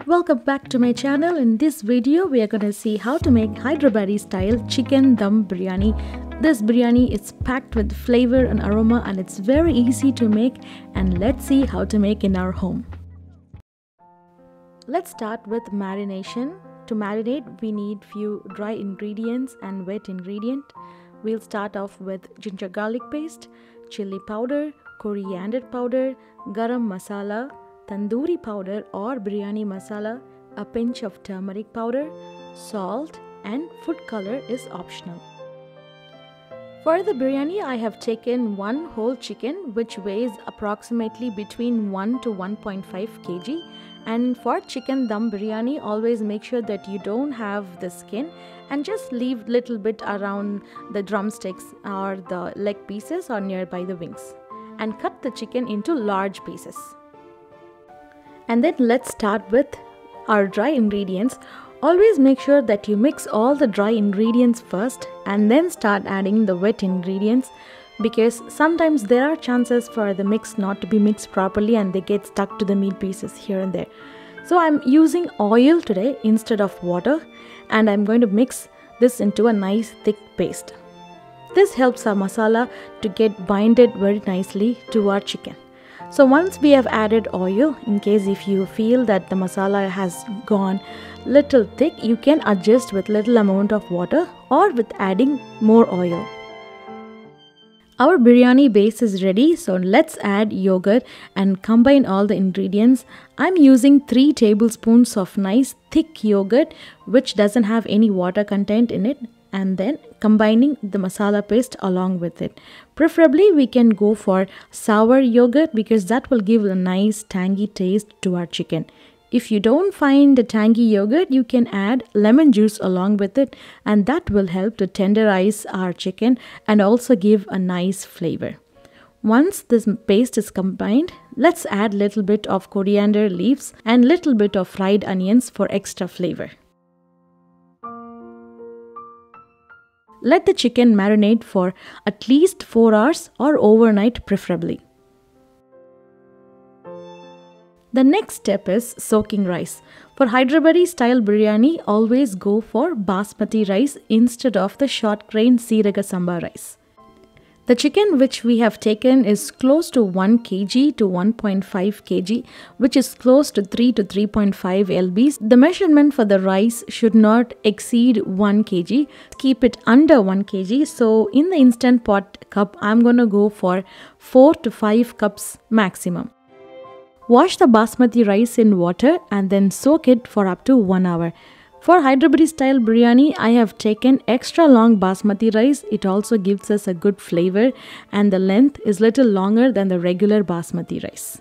Welcome back to my channel. In this video we are going to see how to make Hyderabadi style chicken dum biryani. This biryani is packed with flavor and aroma and it's very easy to make, and let's see how to make in our home. Let's start with marination. To marinate we need few dry ingredients and wet ingredient. We'll start off with ginger garlic paste, chili powder, coriander powder, garam masala, tandoori powder or biryani masala, a pinch of turmeric powder, salt, and food color is optional. For the biryani, I have taken one whole chicken which weighs approximately between 1 to 1.5 kg. And for chicken dum biryani, always make sure that you don't have the skin and just leave little bit around the drumsticks or the leg pieces or nearby the wings, and cut the chicken into large pieces. And then let's start with our dry ingredients. Always make sure that you mix all the dry ingredients first and then start adding the wet ingredients, because sometimes there are chances for the mix not to be mixed properly and they get stuck to the meat pieces here and there. So I'm using oil today instead of water, and I'm going to mix this into a nice thick paste. This helps our masala to get binded very nicely to our chicken. So once we have added oil, in case if you feel that the masala has gone little thick, you can adjust with little amount of water or with adding more oil. Our biryani base is ready, so let's add yogurt and combine all the ingredients. I'm using 3 tablespoons of nice thick yogurt which doesn't have any water content in it, and then combining the masala paste along with it. Preferably we can go for sour yogurt because that will give a nice tangy taste to our chicken. If you don't find the tangy yogurt, you can add lemon juice along with it, and that will help to tenderize our chicken and also give a nice flavor. Once this paste is combined, let's add little bit of coriander leaves and little bit of fried onions for extra flavor. Let the chicken marinate for at least 4 hours or overnight preferably. The next step is soaking rice. For Hyderabadi style biryani, always go for basmati rice instead of the short grain Siraga Samba rice. The chicken which we have taken is close to 1 kg to 1.5 kg, which is close to 3 to 3.5 lbs. The measurement for the rice should not exceed 1 kg. Keep it under 1 kg. So in the instant pot cup, I'm going to go for 4 to 5 cups maximum. Wash the basmati rice in water and then soak it for up to 1 hour. For Hyderabadi style biryani, I have taken extra long basmati rice. It also gives us a good flavor, and the length is little longer than the regular basmati rice.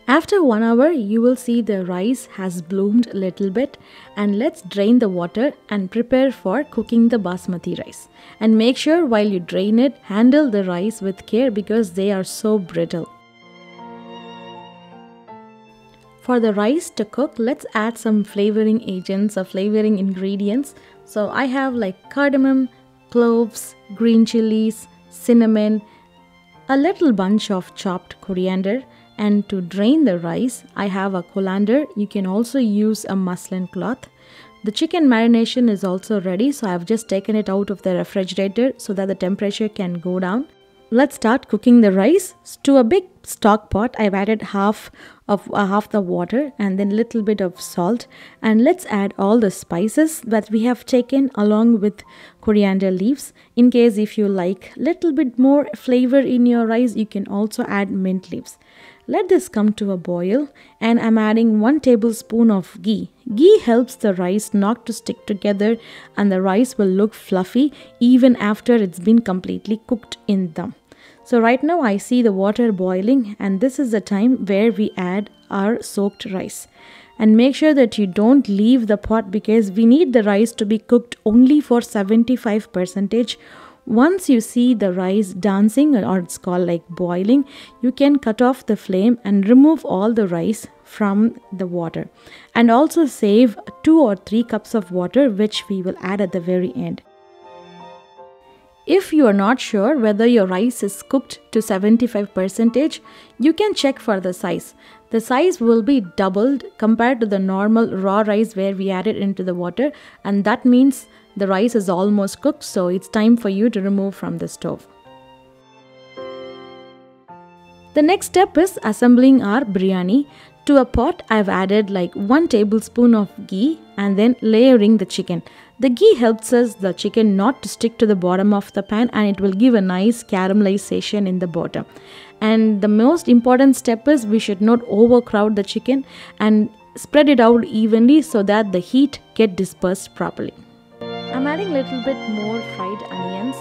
After 1 hour, you will see the rice has bloomed a little bit, and let's drain the water and prepare for cooking the basmati rice. And make sure while you drain it, handle the rice with care because they are so brittle. For the rice to cook, let's add some flavoring agents or flavoring ingredients. So I have like cardamom, cloves, green chilies, cinnamon, a little bunch of chopped coriander. And to drain the rice, I have a colander. You can also use a muslin cloth. The chicken marination is also ready, so I have just taken it out of the refrigerator so that the temperature can go down. Let's start cooking the rice. To a big stock pot, I've added half the water and then little bit of salt, and let's add all the spices that we have taken along with coriander leaves. In case if you like little bit more flavor in your rice, you can also add mint leaves. Let this come to a boil, and I'm adding 1 tablespoon of ghee. Ghee helps the rice not to stick together, and the rice will look fluffy even after it's been completely cooked in dum. So right now I see the water boiling, and this is the time where we add our soaked rice. And make sure that you don't leave the pot because we need the rice to be cooked only for 75%. Once you see the rice dancing, or it's called like boiling, you can cut off the flame and remove all the rice from the water. And also save 2 or 3 cups of water which we will add at the very end. If you are not sure whether your rice is cooked to 75%, you can check for the size. The size will be doubled compared to the normal raw rice where we add it into the water, and that means the rice is almost cooked, so it's time for you to remove from the stove. The next step is assembling our biryani. To a pot, I've added like 1 tablespoon of ghee and then layering the chicken. The ghee helps the chicken not to stick to the bottom of the pan, and it will give a nice caramelization in the bottom. And the most important step is we should not overcrowd the chicken and spread it out evenly so that the heat get dispersed properly. I'm adding a little bit more fried onions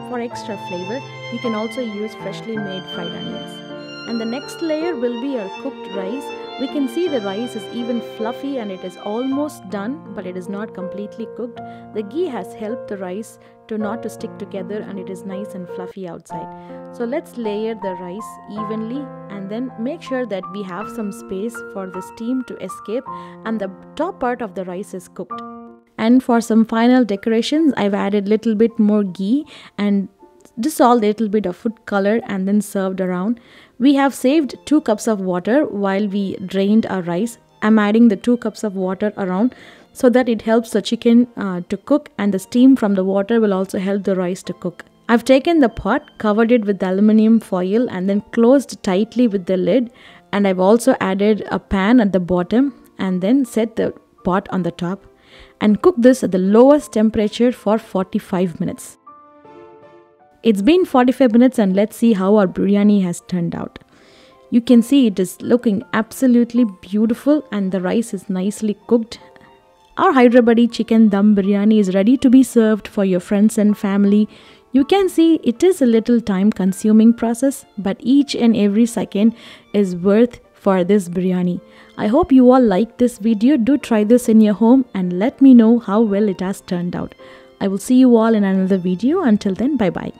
for extra flavor. You can also use freshly made fried onions. And the next layer will be our cooked rice. We can see the rice is even fluffy and it is almost done, but it is not completely cooked. The ghee has helped the rice not to stick together, and it is nice and fluffy outside. So let's layer the rice evenly and then make sure that we have some space for the steam to escape and the top part of the rice is cooked. And for some final decorations, I've added little bit more ghee and dissolved a little bit of food color and then served around. We have saved 2 cups of water while we drained our rice. I'm adding the 2 cups of water around so that it helps the chicken to cook, and the steam from the water will also help the rice to cook. I've taken the pot, covered it with aluminum foil and then closed tightly with the lid, and I've also added a pan at the bottom and then set the pot on the top and cook this at the lowest temperature for 45 minutes. It's been 45 minutes and let's see how our biryani has turned out. You can see it is looking absolutely beautiful and the rice is nicely cooked. Our Hyderabadi Chicken Dum Biryani is ready to be served for your friends and family. You can see it is a little time consuming process, but each and every second is worth for this biryani. I hope you all like this video. Do try this in your home and let me know how well it has turned out. I will see you all in another video. Until then, bye bye.